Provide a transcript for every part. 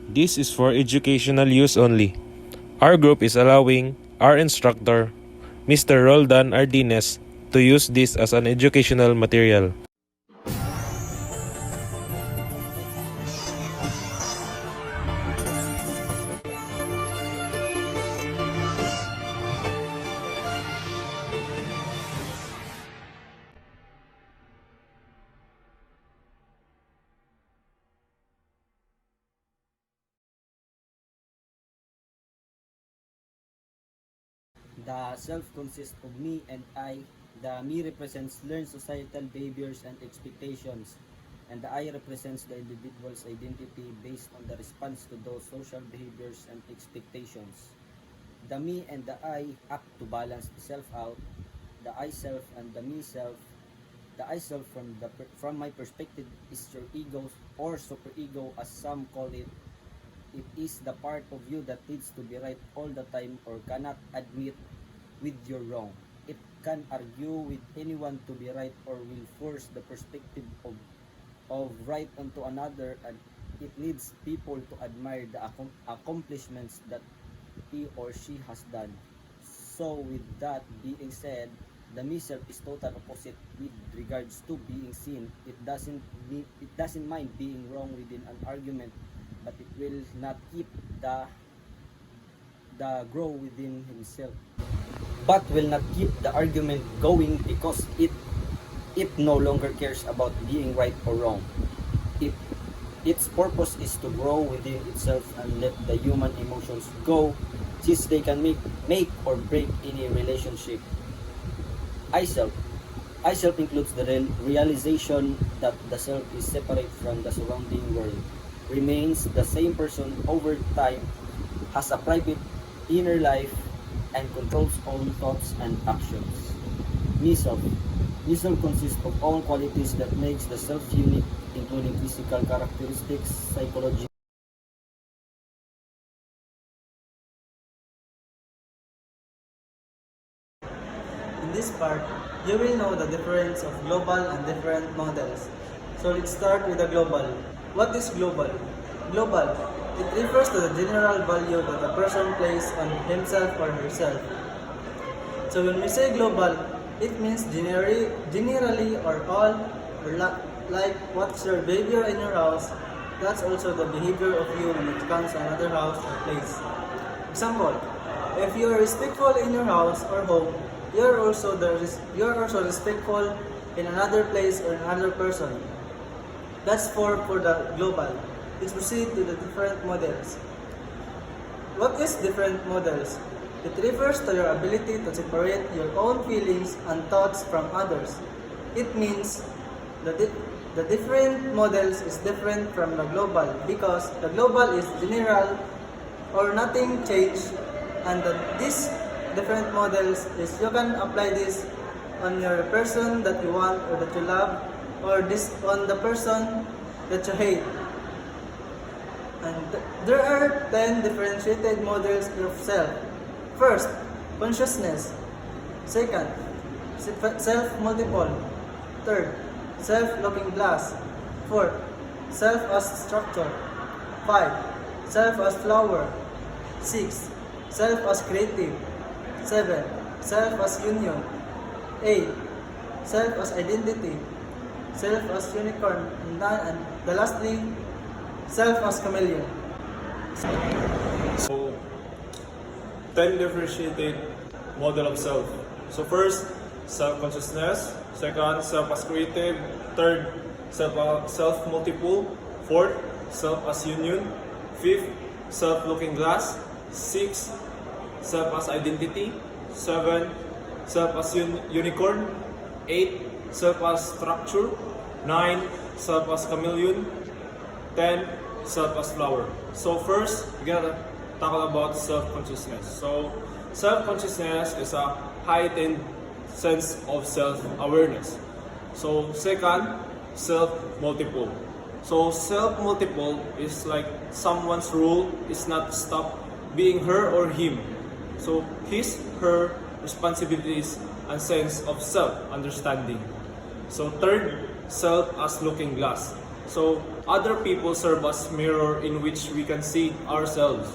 This is for educational use only. Our group is allowing our instructor, Mr. Roldan Ardines, to use this as an educational material. The self consists of me and I. The me represents learned societal behaviors and expectations, and the I represents the individual's identity based on the response to those social behaviors and expectations. The me and the I act to balance the self out, the I self and the me self. The I self from my perspective is your ego or superego as some call it. It is the part of you that needs to be right all the time or cannot admit with your wrong. It can argue with anyone to be right or will force the perspective of right onto another, and it needs people to admire the accomplishments that he or she has done. So with that being said, the myself is total opposite with regards to being seen. It doesn't mind being wrong within an argument, but it will not keep the grow within himself, but will not keep the argument going because it no longer cares about being right or wrong. It its purpose is to grow within itself and let the human emotions go, since they can make or break any relationship. I self I self includes the realization that the self is separate from the surrounding world, remains the same person over time, has a private inner life, and controls own thoughts and actions. Me-self. Me-self consists of all qualities that makes the self unique, including physical characteristics, psychology. In this part, you will know the difference of global and different models. So let's start with the global. What is global? Global. It refers to the general value that a person places on himself or herself. So when we say global, it means generally or all, or like what's your behavior in your house, that's also the behavior of you when it comes to another house or place. Example, if you are respectful in your house or home, you're also respectful in another place or another person. That's for the global. Let's proceed to the different models. What is different models? It refers to your ability to separate your own feelings and thoughts from others. It means the different models is different from the global because the global is general or nothing change, and these different models is you can apply this on your person that you want or that you love, or this on the person that you hate. And there are 10 differentiated models of self. First, consciousness. Second, self-multiple. Third, self-looking glass. Fourth, self as structure. 5. Self as flower. 6. Self as creative. 7. Self as union. 8. Self as identity. Self as unicorn. And the lastly, self as chameleon. So, 10 differentiated model of self. So first, self-consciousness. Second, self as creative. Third, self-multiple. Fourth, self as union. Fifth, self-looking glass. Sixth, self as identity. 7, self as unicorn. 8, self as structure. 9, self as chameleon. 10, self as flower. So first, we gotta talk about self-consciousness. So self-consciousness is a heightened sense of self-awareness. So second, self-multiple. So self-multiple is like someone's role is not to stop being her or him. So his, her responsibilities and sense of self-understanding. So third, self as looking glass. So other people serve as mirror in which we can see ourselves.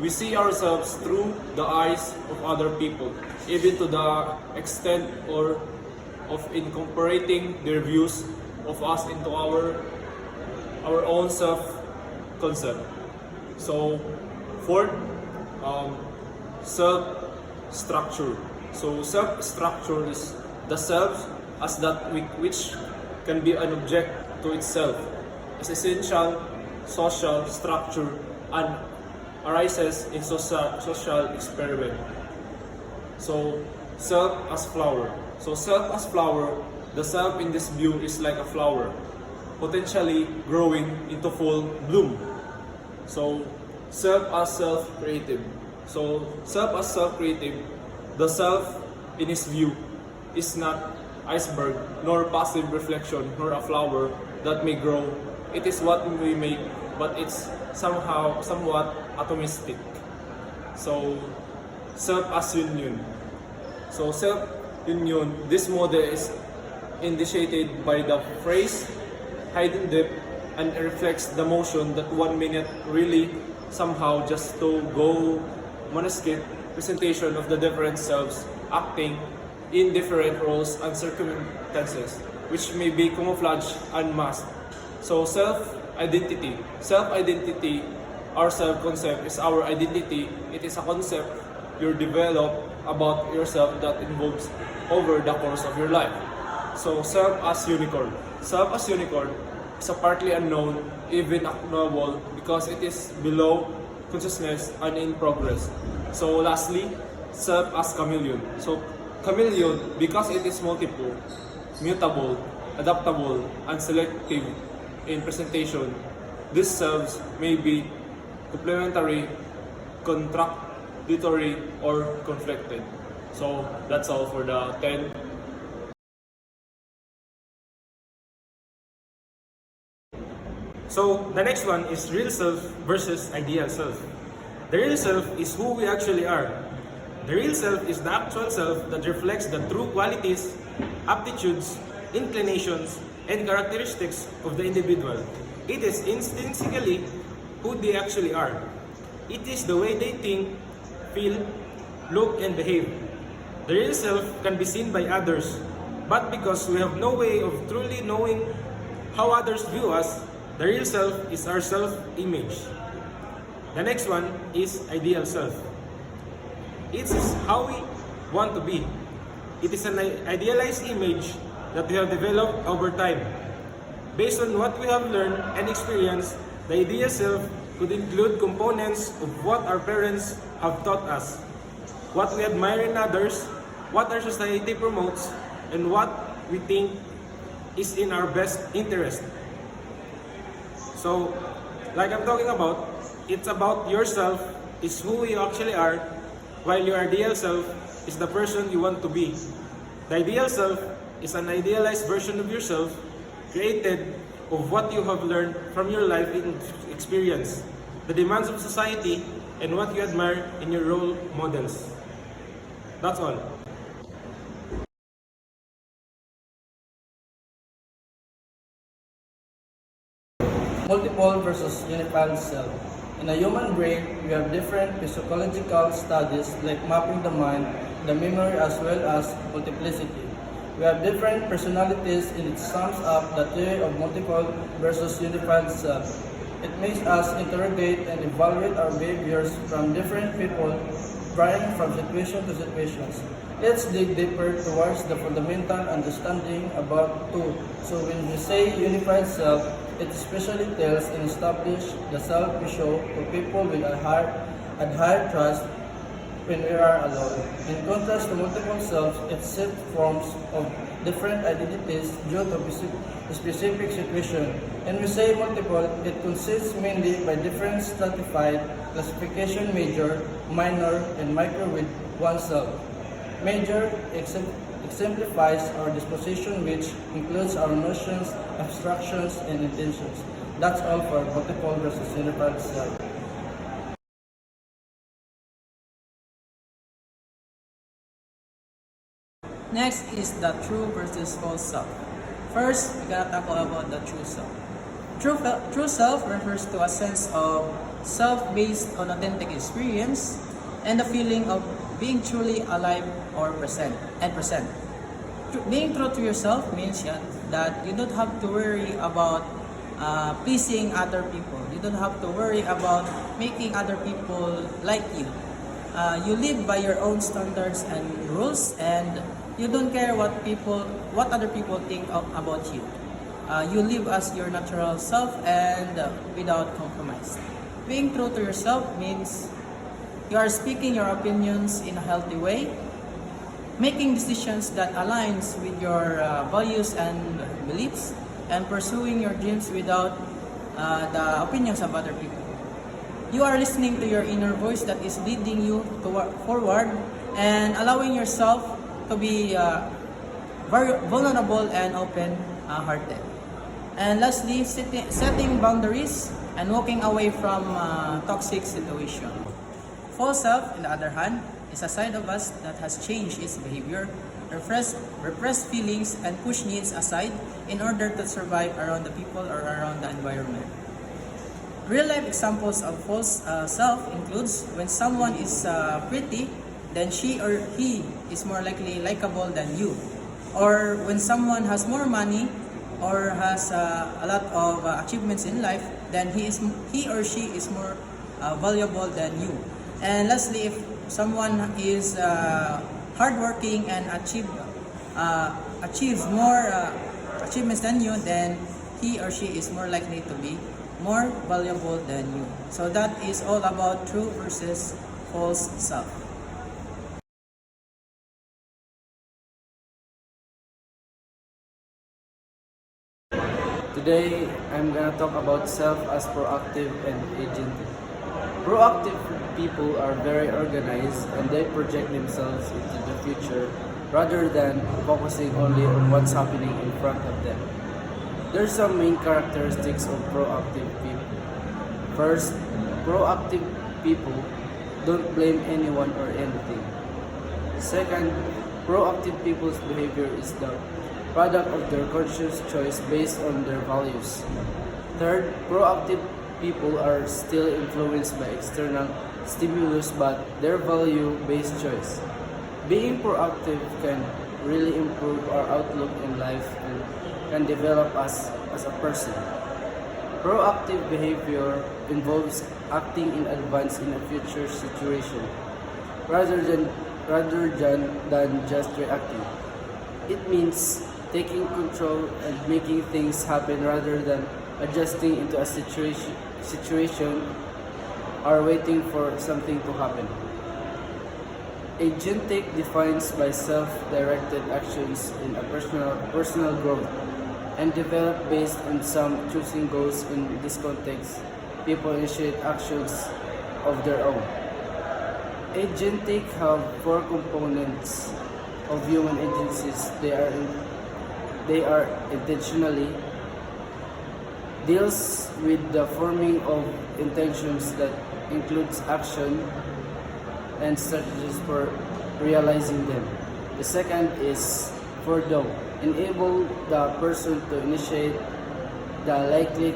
We see ourselves through the eyes of other people, even to the extent or of incorporating their views of us into our own self-concept. So fourth, self-structure. So self-structure is the self as that which can be an object to itself, as essential social structure and arises in social experiment. So self as flower. So self as flower, the self in this view is like a flower, potentially growing into full bloom. So self as self-creative. So self as self-creative, the self in his view is not iceberg, nor passive reflection, nor a flower that may grow. It is what we make, but it's somewhat atomistic. So self as union. So self union, this model is initiated by the phrase hidden depth and reflects the motion that 1 minute really somehow just to go monastic presentation of the different selves acting in different roles and circumstances, which may be camouflaged and masked. So self-identity. Self-identity, our self-concept is our identity. It is a concept you develop about yourself that involves over the course of your life. So self as unicorn. Self as unicorn is a partly unknown, even unknowable, because it is below consciousness and in progress. So lastly, self as chameleon. So chameleon, because it is multiple, mutable, adaptable, and selective in presentation, these selves may be complementary, contradictory, or conflicted. So that's all for the 10. So the next one is real self versus ideal self. The real self is who we actually are. The real self is the actual self that reflects the true qualities, aptitudes, inclinations, and characteristics of the individual. It is intrinsically who they actually are. It is the way they think, feel, look, and behave. The real self can be seen by others, but because we have no way of truly knowing how others view us, the real self is our self-image. The next one is ideal self. It is how we want to be. It is an idealized image that we have developed over time. Based on what we have learned and experienced, the ideal self could include components of what our parents have taught us, what we admire in others, what our society promotes, and what we think is in our best interest. So, like I'm talking about, it's about yourself, is who you actually are, while your ideal self is the person you want to be. The ideal self is an idealized version of yourself created of what you have learned from your life experience, the demands of society, and what you admire in your role models. That's all. Multiple versus unified self. In a human brain, we have different physiological studies like mapping the mind, the memory, as well as multiplicity. We have different personalities, and it sums up the theory of multiple versus unified self. It makes us interrogate and evaluate our behaviors from different people, varying from situation to situations. Let's dig deeper towards the fundamental understanding about two. So when we say unified self, it especially tells and establishes the self we show to people with a higher trust when we are alone. In contrast to multiple selves, it sets forms of different identities due to a specific situation. And we say multiple, it consists mainly by different stratified classification major, minor, and micro with oneself. Major exemplifies our disposition, which includes our notions, abstractions, and intentions. That's all for multiple versus unified self. Next is the true versus false self. First, we gotta tackle about the true self. True self refers to a sense of self based on authentic experience and the feeling of being truly alive or present. Being true to yourself means that you don't have to worry about pleasing other people. You don't have to worry about making other people like you. You live by your own standards and rules, and you don't care what other people think about you. You live as your natural self and without compromise. Being true to yourself means you are speaking your opinions in a healthy way, making decisions that aligns with your values and beliefs, and pursuing your dreams without the opinions of other people. You are listening to your inner voice that is leading you forward and allowing yourself to be very vulnerable and open-hearted. And lastly, setting boundaries and walking away from toxic situation. False self, on the other hand, is a side of us that has changed its behavior, repressed feelings, and pushed needs aside in order to survive around the people or around the environment. Real-life examples of false self includes when someone is pretty, then she or he is more likely likable than you. Or when someone has more money or has a lot of achievements in life, then he or she is more valuable than you. And lastly, if someone is hardworking and achieves more achievements than you, then he or she is more likely to be more valuable than you. So that is all about true versus false self. Today, I'm gonna talk about self as proactive and agentic. Proactive people are very organized and they project themselves into the future rather than focusing only on what's happening in front of them. There's some main characteristics of proactive people. First, proactive people don't blame anyone or anything. Second, proactive people's behavior is the product of their conscious choice based on their values. Third, proactive people are still influenced by external stimulus but their value-based choice. Being proactive can really improve our outlook in life and can develop us as a person. Proactive behavior involves acting in advance in a future situation rather than just reacting. It means taking control and making things happen rather than adjusting into a situation or waiting for something to happen. Agentic defines by self-directed actions in a personal growth and developed based on some choosing goals. In this context, people initiate actions of their own. Agentic have four components of human agencies. They are intentionally deals with the forming of intentions that includes action and strategies for realizing them. The second is forethought, enable the person to initiate the likely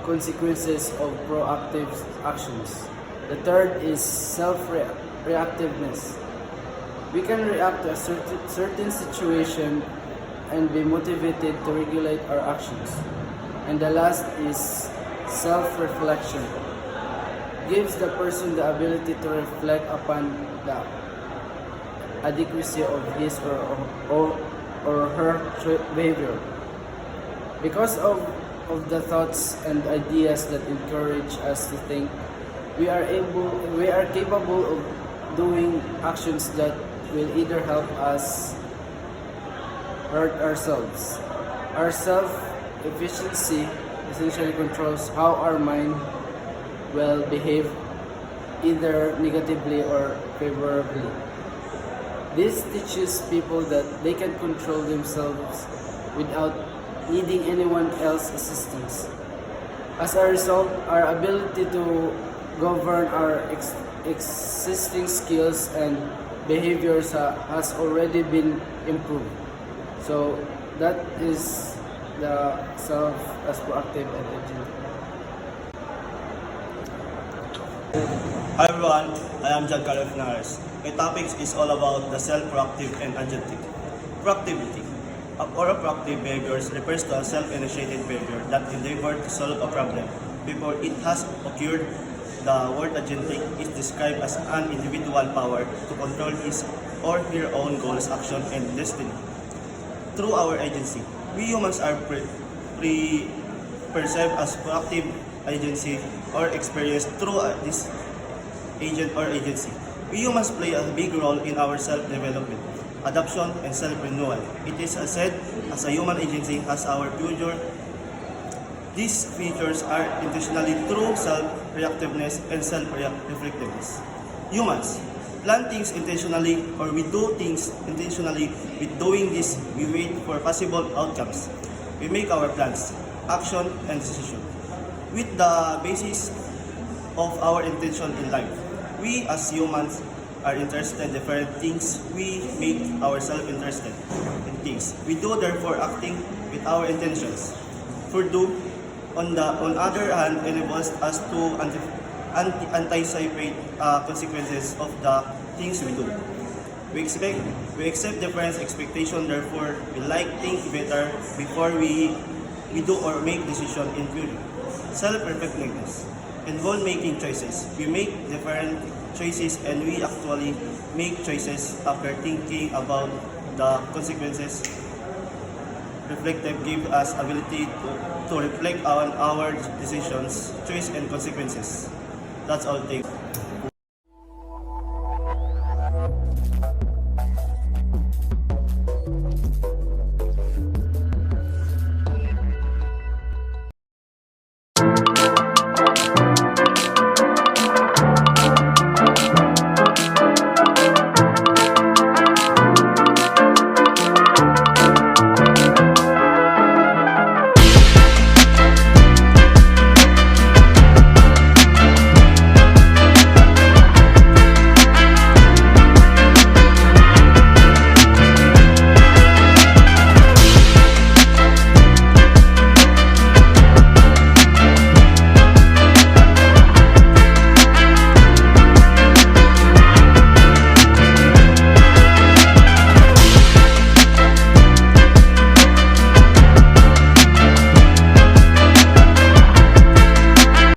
consequences of proactive actions. The third is self-reactiveness. We can react to a certain situation and be motivated to regulate our actions. And the last is self-reflection. Gives the person the ability to reflect upon the adequacy of his or her behavior. Because of the thoughts and ideas that encourage us to think, we are capable of doing actions that will either help us hurt ourselves. Our self-efficiency essentially controls how our mind will behave either negatively or favorably. This teaches people that they can control themselves without needing anyone else's assistance. As a result, our ability to govern our existing skills and behaviors has already been improved. So that is the self as proactive and agentic? Hi everyone, I am Giancarlo Fernandez. My topic is all about the self-proactive and agentic. Proactivity or a proactive behavior refers to a self-initiated behavior that endeavors to solve a problem before it has occurred. The word agentic is described as an individual power to control his or her own goals, action, and destiny. Through our agency, we humans are perceived as proactive agency or experience through this agent or agency. We humans play a big role in our self-development, adoption, and self-renewal. It is said as a human agency has our future. These features are intentionally through self-reactiveness and self-reflectiveness. Humans plan things intentionally, or we do things intentionally. With doing this, we wait for possible outcomes. We make our plans, action, and decision with the basis of our intention in life. We as humans are interested in different things. We make ourselves interested in things. We do therefore acting with our intentions. Further, on other hand, enables us to anticipate consequences of the things we do. We accept different expectation. Therefore, we like think better before we do or make decision in future. Self-reflectiveness involve making choices. We make different choices and we actually make choices after thinking about the consequences. Reflective gives us ability to reflect on our decisions, choice, and consequences. That's all. Thanks.